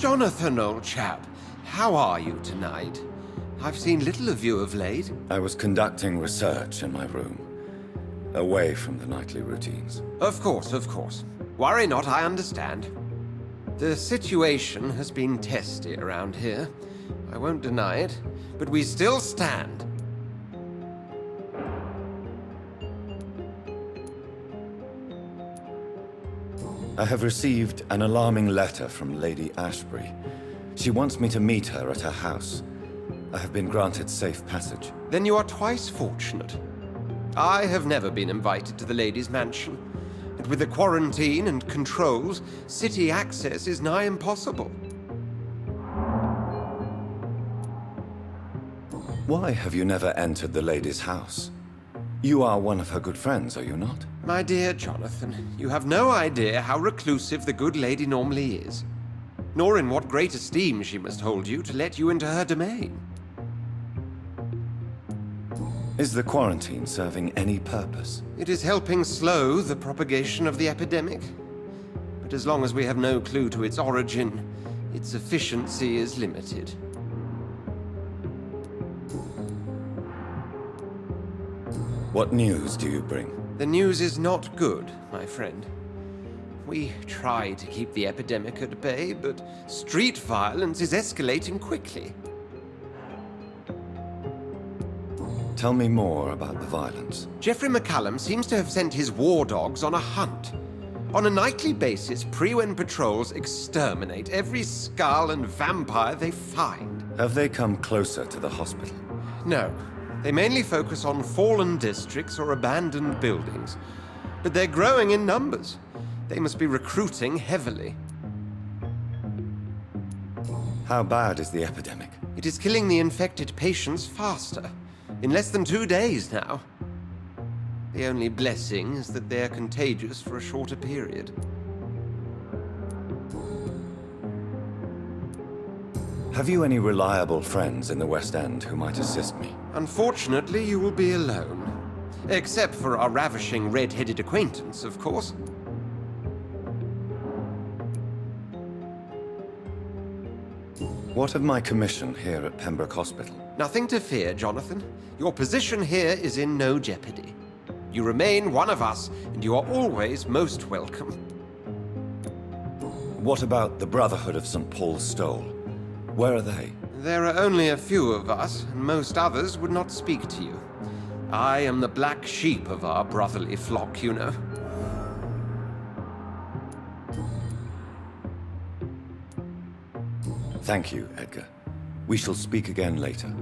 Jonathan, old chap, how are you tonight? I've seen little of you of late. I was conducting research in my room, away from the nightly routines. Of course, of course. Worry not, I understand. The situation has been testy around here. I won't deny it, but we still stand. I have received an alarming letter from Lady Ashbury. She wants me to meet her at her house. I have been granted safe passage. Then you are twice fortunate. I have never been invited to the lady's mansion, and with the quarantine and controls, city access is nigh impossible. Why have you never entered the lady's house? You are one of her good friends, are you not? My dear Jonathan, you have no idea how reclusive the good lady normally is, nor in what great esteem she must hold you to let you into her domain. Is the quarantine serving any purpose? It is helping slow the propagation of the epidemic. But as long as we have no clue to its origin, its efficiency is limited. What news do you bring? The news is not good, my friend. We try to keep the epidemic at bay, but street violence is escalating quickly. Tell me more about the violence. Geoffrey McCallum seems to have sent his war dogs on a hunt. On a nightly basis, Pre-Wen patrols exterminate every skull and vampire they find. Have they come closer to the hospital? No. They mainly focus on fallen districts or abandoned buildings. But they're growing in numbers. They must be recruiting heavily. How bad is the epidemic? It is killing the infected patients faster. In less than 2 days now. The only blessing is that they're contagious for a shorter period. Have you any reliable friends in the West End who might assist me? Unfortunately, you will be alone. Except for our ravishing red-headed acquaintance, of course. What of my commission here at Pembroke Hospital? Nothing to fear, Jonathan. Your position here is in no jeopardy. You remain one of us, and you are always most welcome. What about the Brotherhood of St. Paul's Stole? Where are they? There are only a few of us, and most others would not speak to you. I am the black sheep of our brotherly flock, you know. Thank you, Edgar. We shall speak again later.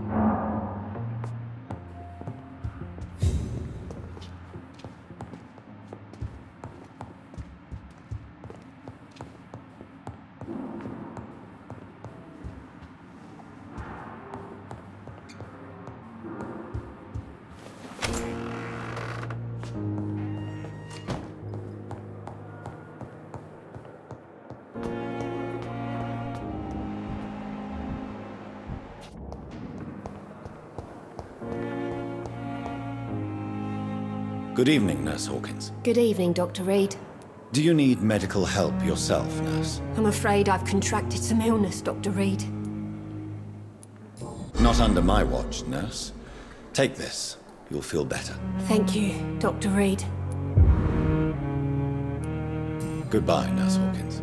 Good evening, Nurse Hawkins. Good evening, Dr. Reid. Do you need medical help yourself, Nurse? I'm afraid I've contracted some illness, Dr. Reid. Not under my watch, Nurse. Take this. You'll feel better. Thank you, Dr. Reid. Goodbye, Nurse Hawkins.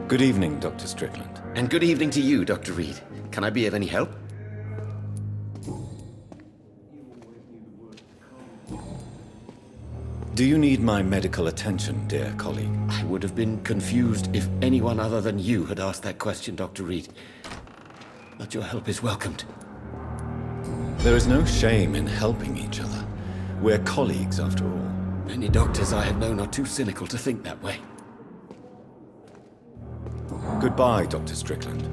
Good evening, Dr. Strickland. And good evening to you, Dr. Reid. Can I be of any help? Do you need my medical attention, dear colleague? I would have been confused if anyone other than you had asked that question, Dr. Reid. But your help is welcomed. There is no shame in helping each other. We're colleagues, after all. Many doctors I have known are too cynical to think that way. Goodbye, Dr. Strickland.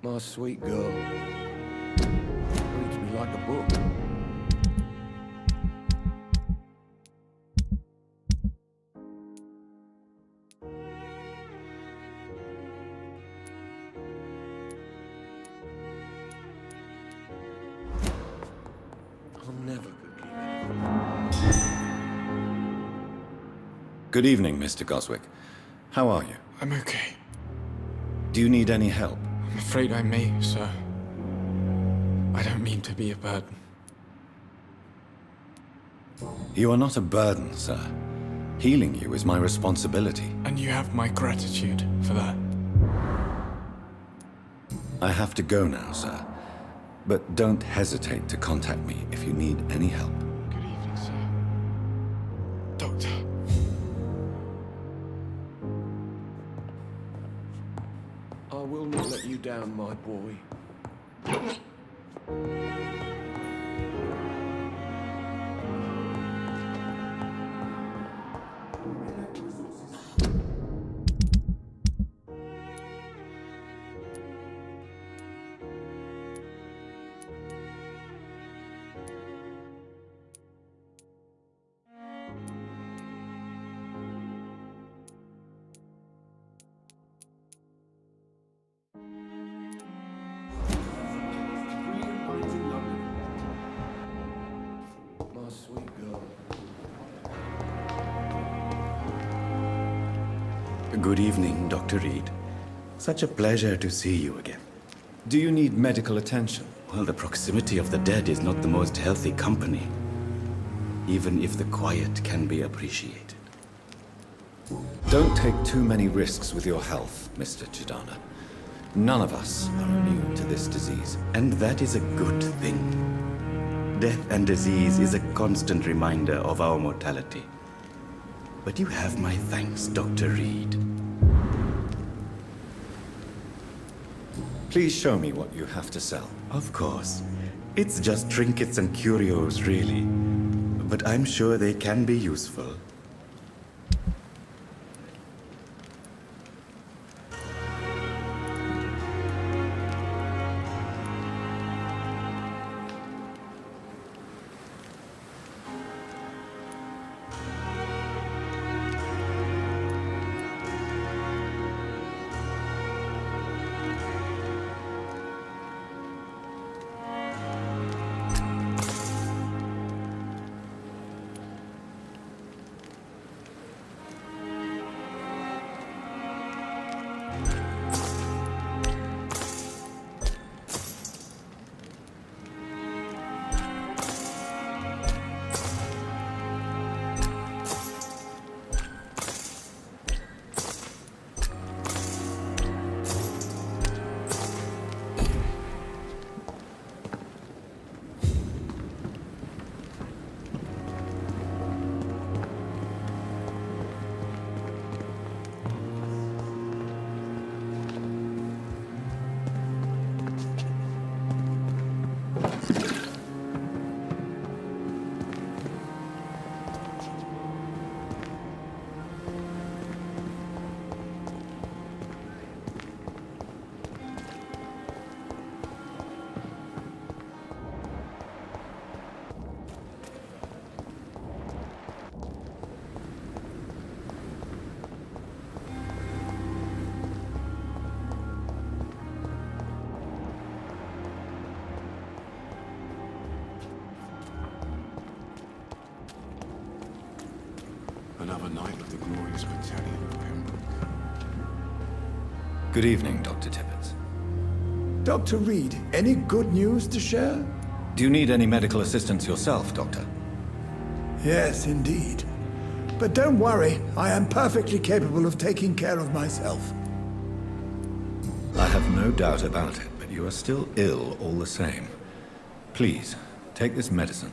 My sweet girl. Reads me like a book. I'll never forgive you. Good evening, Mr. Goswick. How are you? I'm okay. Do you need any help? I'm afraid I may, sir. I don't mean to be a burden. You are not a burden, sir. Healing you is my responsibility. And you have my gratitude for that. I have to go now, sir. But don't hesitate to contact me if you need any help. Good evening, sir. Doctor. I will not let you down, my boy. My sweet girl. Good evening, Dr. Reid. Such a pleasure to see you again. Do you need medical attention? Well, the proximity of the dead is not the most healthy company, even if the quiet can be appreciated. Don't take too many risks with your health, Mr. Chidana. None of us are immune to this disease. And that is a good thing. Death and disease is a constant reminder of our mortality. But you have my thanks, Dr. Reid. Please show me what you have to sell. Of course. It's just trinkets and curios, really. But I'm sure they can be useful. Another night of the glorious battalion of Pembroke. Good evening, Dr. Tippett. Dr. Reid, any good news to share? Do you need any medical assistance yourself, Doctor? Yes, indeed. But don't worry, I am perfectly capable of taking care of myself. I have no doubt about it, but you are still ill all the same. Please, take this medicine.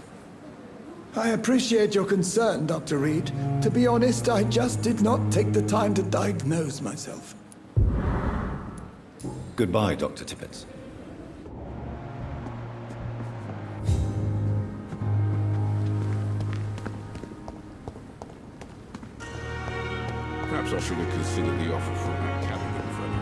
I appreciate your concern, Dr. Reid. To be honest, I just did not take the time to diagnose myself. Goodbye, Dr. Tippett. Perhaps I should have considered the offer from that Callaghan fellow.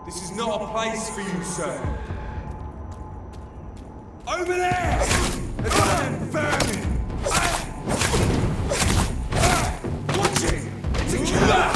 This is not a place for you, sir. Over there! It's an vermin! Watch it! It's a killer!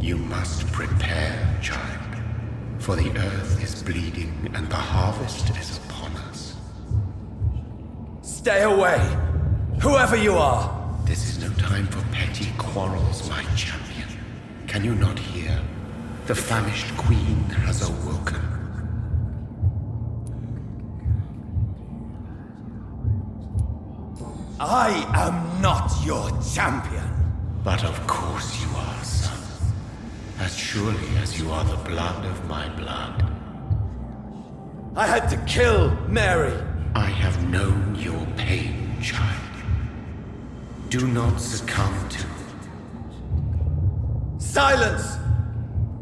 You must prepare, child, for the earth is bleeding and the harvest is upon us. Stay away! Whoever you are! This is no time for petty quarrels, my champion. Can you not hear? The famished queen has awoken. I am not your champion! But of course you are, son. As surely as you are the blood of my blood. I had to kill Mary! I have known your pain, child. Do not succumb to Silence!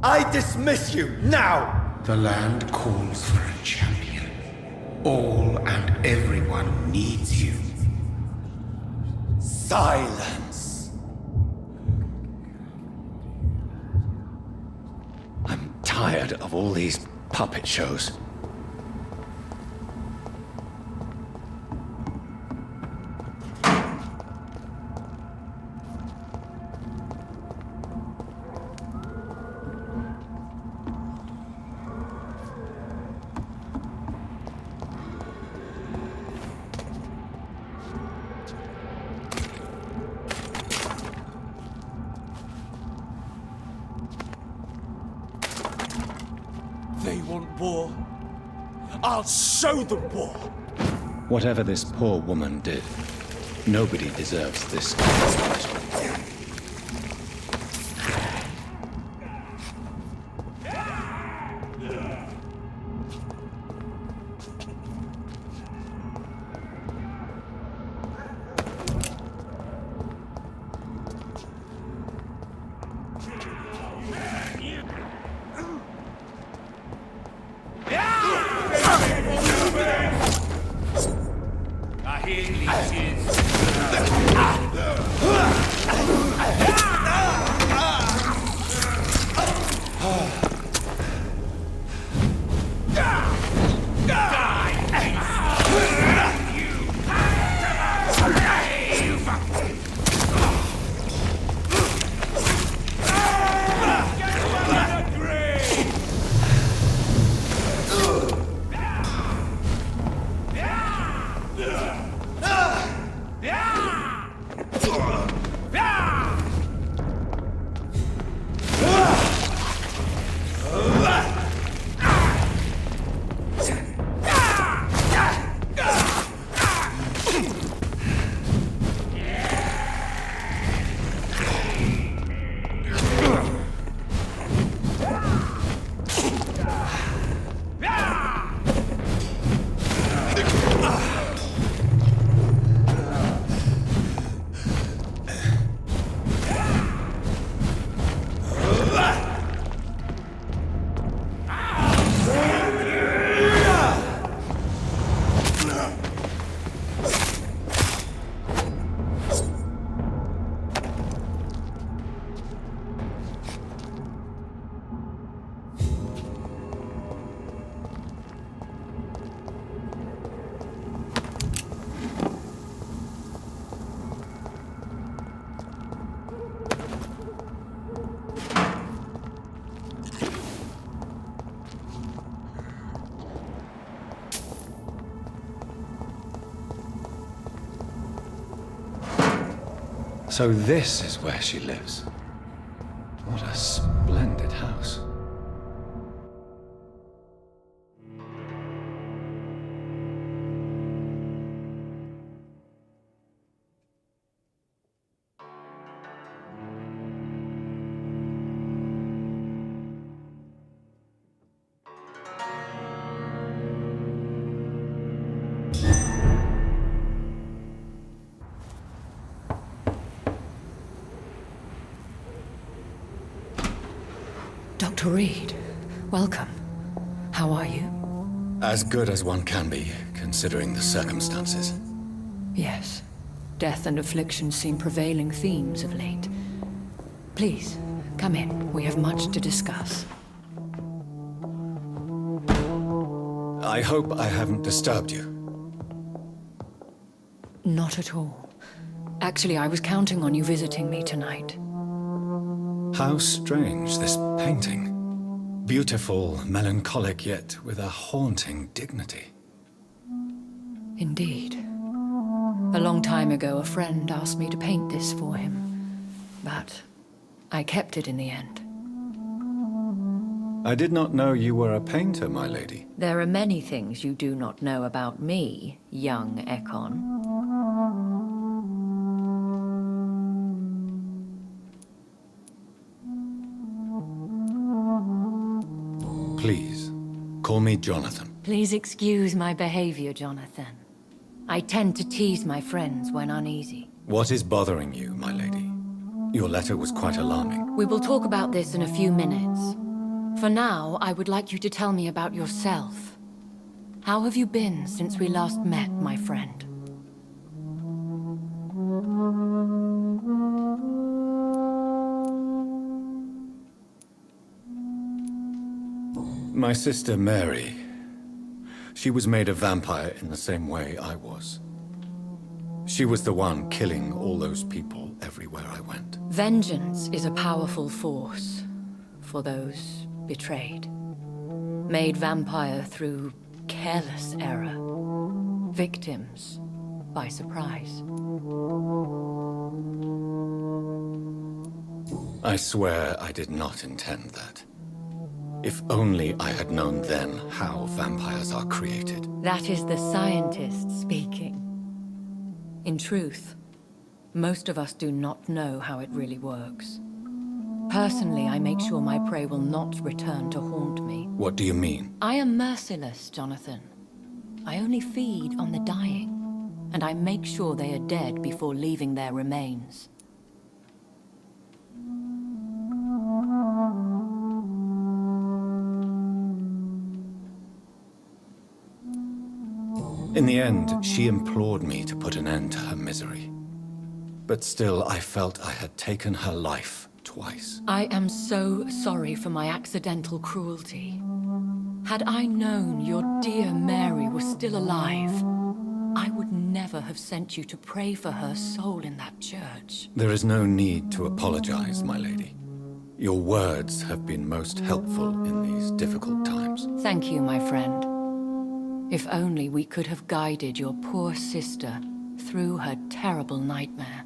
I dismiss you, now! The land calls for a champion. All and everyone needs you. Silence! I'm tired of all these puppet shows. They want war. I'll show them war. Whatever this poor woman did, nobody deserves this kind of punishment. So this is where she lives. What a splendid house. Dr. Reid, welcome. How are you? As good as one can be, considering the circumstances. Yes. Death and affliction seem prevailing themes of late. Please, come in. We have much to discuss. I hope I haven't disturbed you. Not at all. Actually, I was counting on you visiting me tonight. How strange, this painting. Beautiful, melancholic, yet with a haunting dignity. Indeed. A long time ago, a friend asked me to paint this for him. But I kept it in the end. I did not know you were a painter, my lady. There are many things you do not know about me, young Ekon. Please, call me Jonathan. Please excuse my behavior, Jonathan. I tend to tease my friends when uneasy. What is bothering you, my lady? Your letter was quite alarming. We will talk about this in a few minutes. For now, I would like you to tell me about yourself. How have you been since we last met, my friend? My sister Mary. She was made a vampire in the same way I was. She was the one killing all those people everywhere I went. Vengeance is a powerful force for those betrayed. Made vampire through careless error. Victims by surprise. I swear I did not intend that. If only I had known then how vampires are created. That is the scientist speaking. In truth, most of us do not know how it really works. Personally, I make sure my prey will not return to haunt me. What do you mean? I am merciless, Jonathan. I only feed on the dying, and I make sure they are dead before leaving their remains. In the end, she implored me to put an end to her misery. But still, I felt I had taken her life twice. I am so sorry for my accidental cruelty. Had I known your dear Mary was still alive, I would never have sent you to pray for her soul in that church. There is no need to apologize, my lady. Your words have been most helpful in these difficult times. Thank you, my friend. If only we could have guided your poor sister through her terrible nightmare.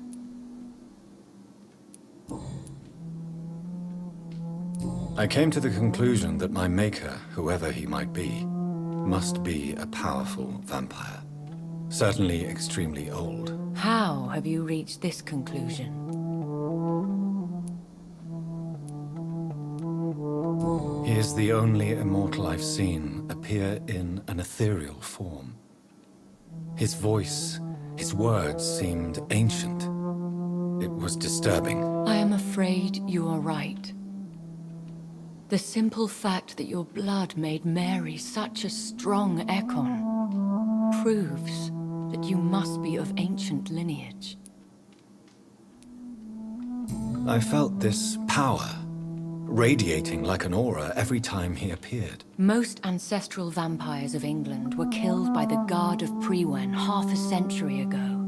I came to the conclusion that my maker, whoever he might be, must be a powerful vampire. Certainly extremely old. How have you reached this conclusion? He is the only immortal I've seen appear in an ethereal form. His voice, his words seemed ancient. It was disturbing. I am afraid you are right. The simple fact that your blood made Mary such a strong Ekon proves that you must be of ancient lineage. I felt this power, radiating like an aura every time he appeared. Most ancestral vampires of England were killed by the Guard of Priwen half a century ago.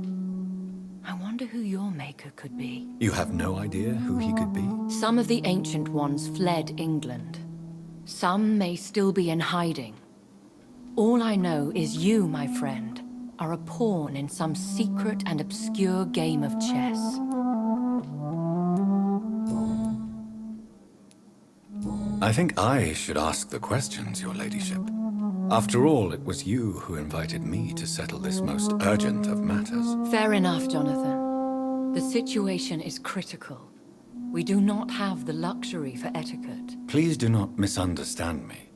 I wonder who your maker could be. You have no idea who he could be? Some of the ancient ones fled England. Some may still be in hiding. All I know is you, my friend, are a pawn in some secret and obscure game of chess. I think I should ask the questions, your ladyship. After all, it was you who invited me to settle this most urgent of matters. Fair enough, Jonathan. The situation is critical. We do not have the luxury for etiquette. Please do not misunderstand me.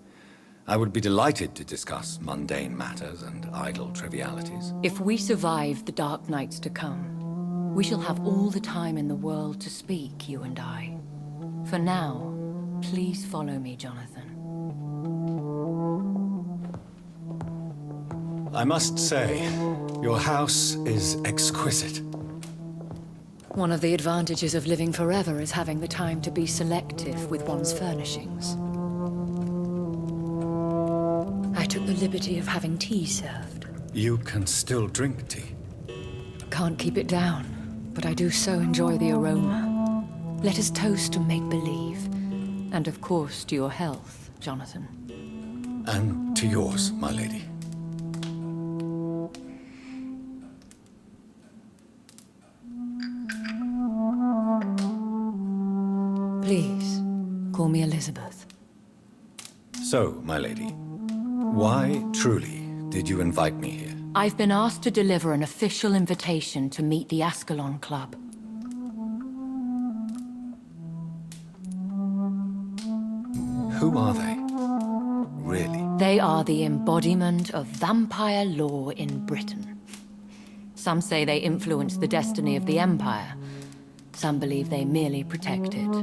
I would be delighted to discuss mundane matters and idle trivialities. If we survive the dark nights to come, we shall have all the time in the world to speak, you and I. For now, please follow me, Jonathan. I must say, your house is exquisite. One of the advantages of living forever is having the time to be selective with one's furnishings. I took the liberty of having tea served. You can still drink tea. Can't keep it down, but I do so enjoy the aroma. Let us toast to make-believe. And of course to your health, Jonathan. And to yours, my lady. Please, call me Elizabeth. So, my lady, why, truly, did you invite me here? I've been asked to deliver an official invitation to meet the Ascalon Club. Who are they? Really? They are the embodiment of vampire law in Britain. Some say they influenced the destiny of the Empire. Some believe they merely protect it.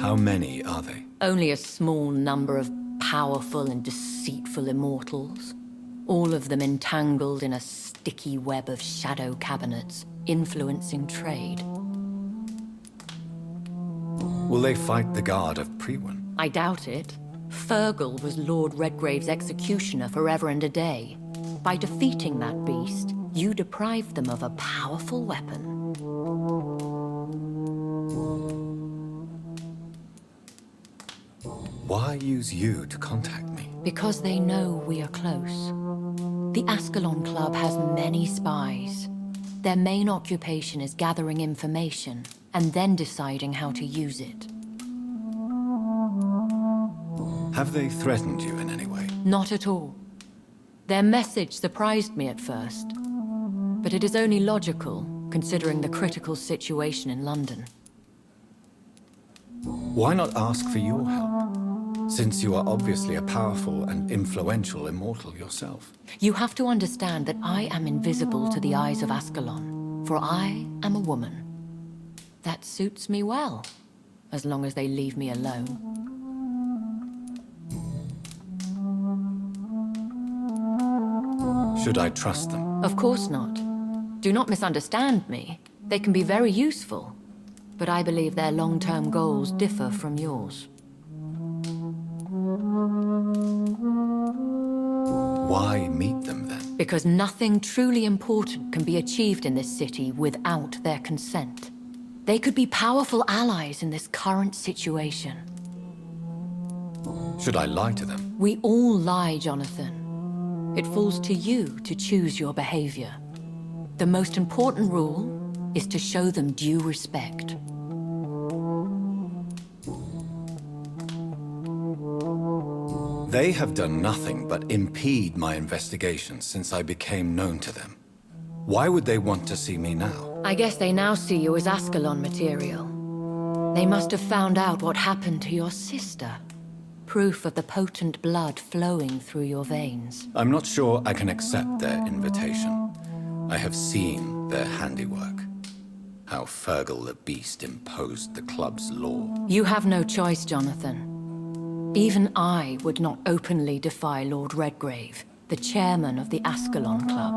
How many are they? Only a small number of powerful and deceitful immortals. All of them entangled in a sticky web of shadow cabinets, influencing trade. Will they fight the guard of Priwen? I doubt it. Fergal was Lord Redgrave's executioner forever and a day. By defeating that beast, you deprived them of a powerful weapon. Why use you to contact me? Because they know we are close. The Ascalon Club has many spies. Their main occupation is gathering information and then deciding how to use it. Have they threatened you in any way? Not at all. Their message surprised me at first, but it is only logical, considering the critical situation in London. Why not ask for your help? Since you are obviously a powerful and influential immortal yourself. You have to understand that I am invisible to the eyes of Ascalon, for I am a woman. That suits me well, as long as they leave me alone. Should I trust them? Of course not. Do not misunderstand me. They can be very useful, but I believe their long-term goals differ from yours. Why meet them then? Because nothing truly important can be achieved in this city without their consent. They could be powerful allies in this current situation. Should I lie to them? We all lie, Jonathan. It falls to you to choose your behavior. The most important rule is to show them due respect. They have done nothing but impede my investigation since I became known to them. Why would they want to see me now? I guess they now see you as Ascalon material. They must have found out what happened to your sister. Proof of the potent blood flowing through your veins. I'm not sure I can accept their invitation. I have seen their handiwork. How Fergal the Beast imposed the club's law. You have no choice, Jonathan. Even I would not openly defy Lord Redgrave, the chairman of the Ascalon Club.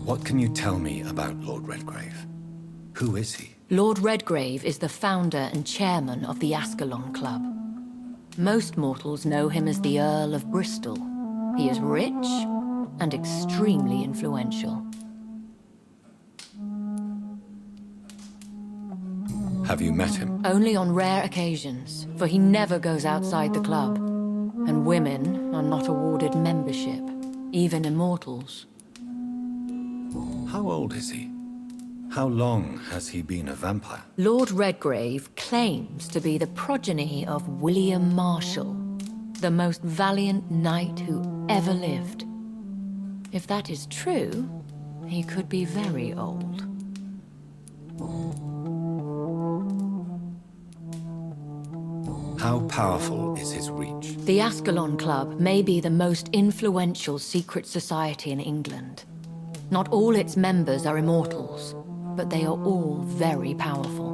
What can you tell me about Lord Redgrave? Who is he? Lord Redgrave is the founder and chairman of the Ascalon Club. Most mortals know him as the Earl of Bristol. He is rich and extremely influential. Have you met him? Only on rare occasions, for he never goes outside the club. And women are not awarded membership, even immortals. How old is he? How long has he been a vampire? Lord Redgrave claims to be the progeny of William Marshall, the most valiant knight who ever lived. If that is true, he could be very old. How powerful is his reach? The Ascalon Club may be the most influential secret society in England. Not all its members are immortals, but they are all very powerful.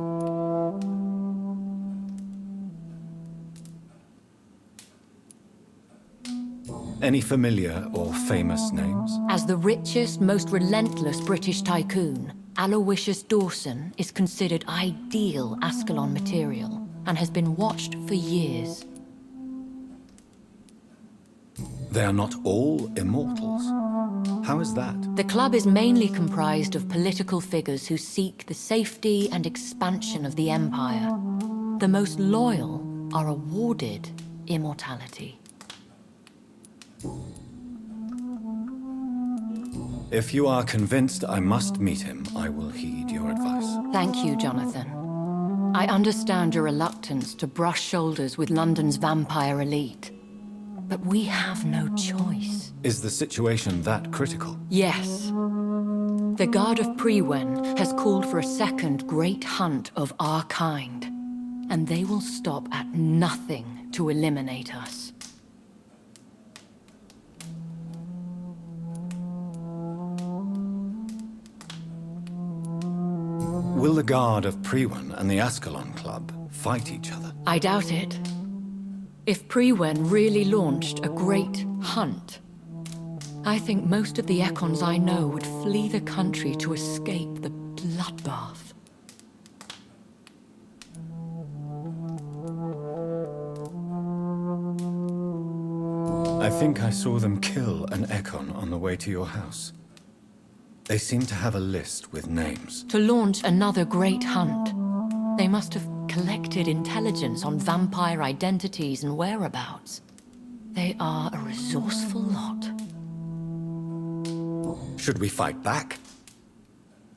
Any familiar or famous names? As the richest, most relentless British tycoon, Aloysius Dawson is considered ideal Ascalon material and has been watched for years. They are not all immortals. How is that? The club is mainly comprised of political figures who seek the safety and expansion of the Empire. The most loyal are awarded immortality. If you are convinced I must meet him, I will heed your advice. Thank you, Jonathan. I understand your reluctance to brush shoulders with London's vampire elite. But we have no choice. Is the situation that critical? Yes. The Guard of Priwen has called for a second great hunt of our kind. And they will stop at nothing to eliminate us. Will the Guard of Priwen and the Ascalon Club fight each other? I doubt it. If Priwen really launched a great hunt, I think most of the Ekons I know would flee the country to escape the bloodbath. I think I saw them kill an Ekon on the way to your house. They seem to have a list with names. To launch another great hunt, they must have collected intelligence on vampire identities and whereabouts. They are a resourceful lot. Should we fight back?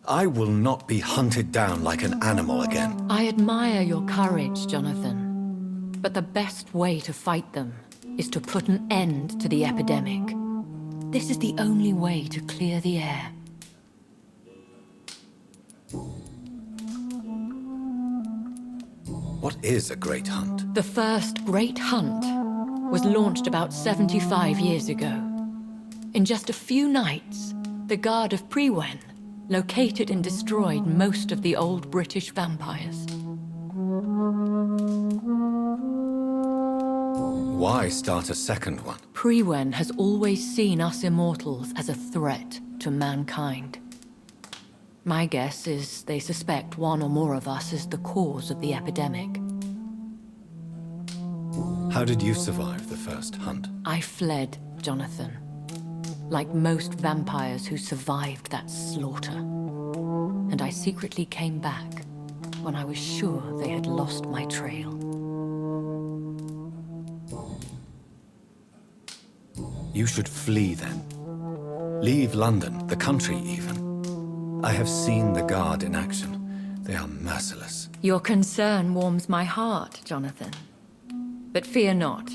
I will not be hunted down like an animal again. I admire your courage, Jonathan. But the best way to fight them is to put an end to the epidemic. This is the only way to clear the air. What is a great hunt? The first great hunt was launched about 75 years ago. In just a few nights, the Guard of Priwen located and destroyed most of the old British vampires. Why start a second one? Priwen has always seen us immortals as a threat to mankind. My guess is they suspect one or more of us is the cause of the epidemic. How did you survive the first hunt? I fled, Jonathan. Like most vampires who survived that slaughter. And I secretly came back when I was sure they had lost my trail. You should flee then. Leave London, the country even. I have seen the Guard in action. They are merciless. Your concern warms my heart, Jonathan. But fear not.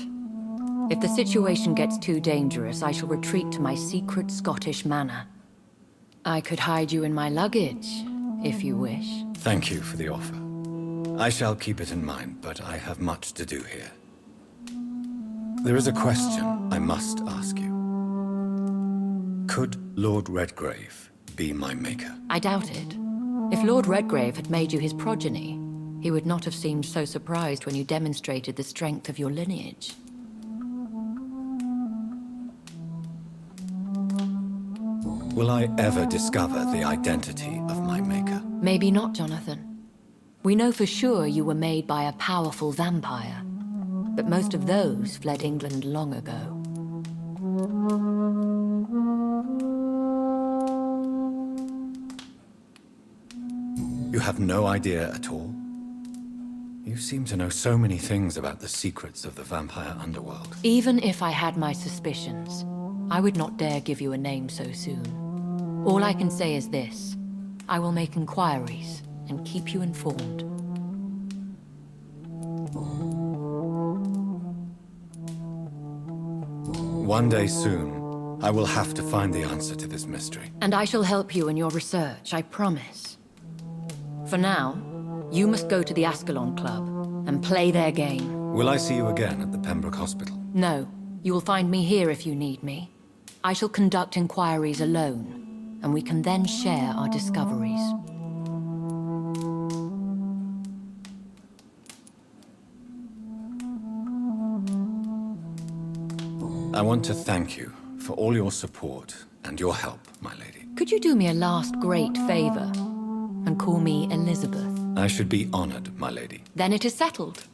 If the situation gets too dangerous, I shall retreat to my secret Scottish manor. I could hide you in my luggage, if you wish. Thank you for the offer. I shall keep it in mind, but I have much to do here. There is a question I must ask you. Could Lord Redgrave be my maker? I doubt it. If Lord Redgrave had made you his progeny, he would not have seemed so surprised when you demonstrated the strength of your lineage. Will I ever discover the identity of my maker? Maybe not, Jonathan. We know for sure you were made by a powerful vampire, but most of those fled England long ago. You have no idea at all? You seem to know so many things about the secrets of the vampire underworld. Even if I had my suspicions, I would not dare give you a name so soon. All I can say is this. I will make inquiries and keep you informed. One day soon, I will have to find the answer to this mystery. And I shall help you in your research, I promise. For now, you must go to the Ascalon Club and play their game. Will I see you again at the Pembroke Hospital? No, you will find me here if you need me. I shall conduct inquiries alone, and we can then share our discoveries. I want to thank you for all your support and your help, my lady. Could you do me a last great favor and call me Elizabeth? I should be honored, my lady. Then it is settled.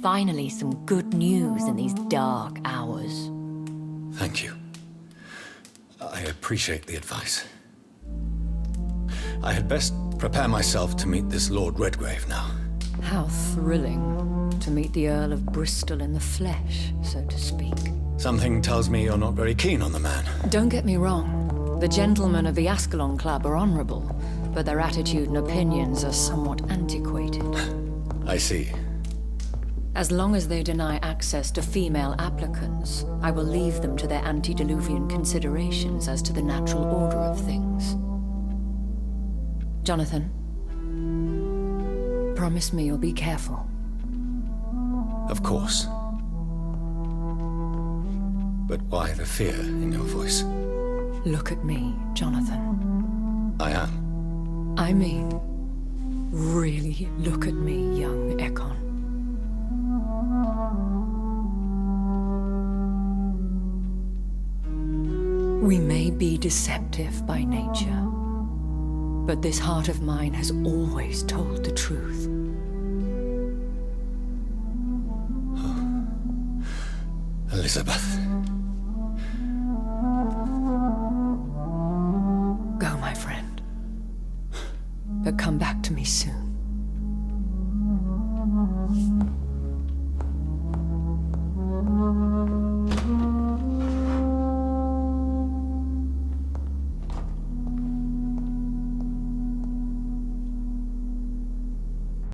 Finally, some good news in these dark hours. Thank you. I appreciate the advice. I had best prepare myself to meet this Lord Redgrave now. How thrilling to meet the Earl of Bristol in the flesh, so to speak. Something tells me you're not very keen on the man. Don't get me wrong. The gentlemen of the Ascalon Club are honorable, but their attitude and opinions are somewhat antiquated. I see. As long as they deny access to female applicants, I will leave them to their antediluvian considerations as to the natural order of things. Jonathan, promise me you'll be careful. Of course. But why the fear in your voice? Look at me, Jonathan. I am. I mean, Really look at me, young Ekon. We may be deceptive by nature, but this heart of mine has always told the truth. Elizabeth. Go, my friend. But come back to me soon.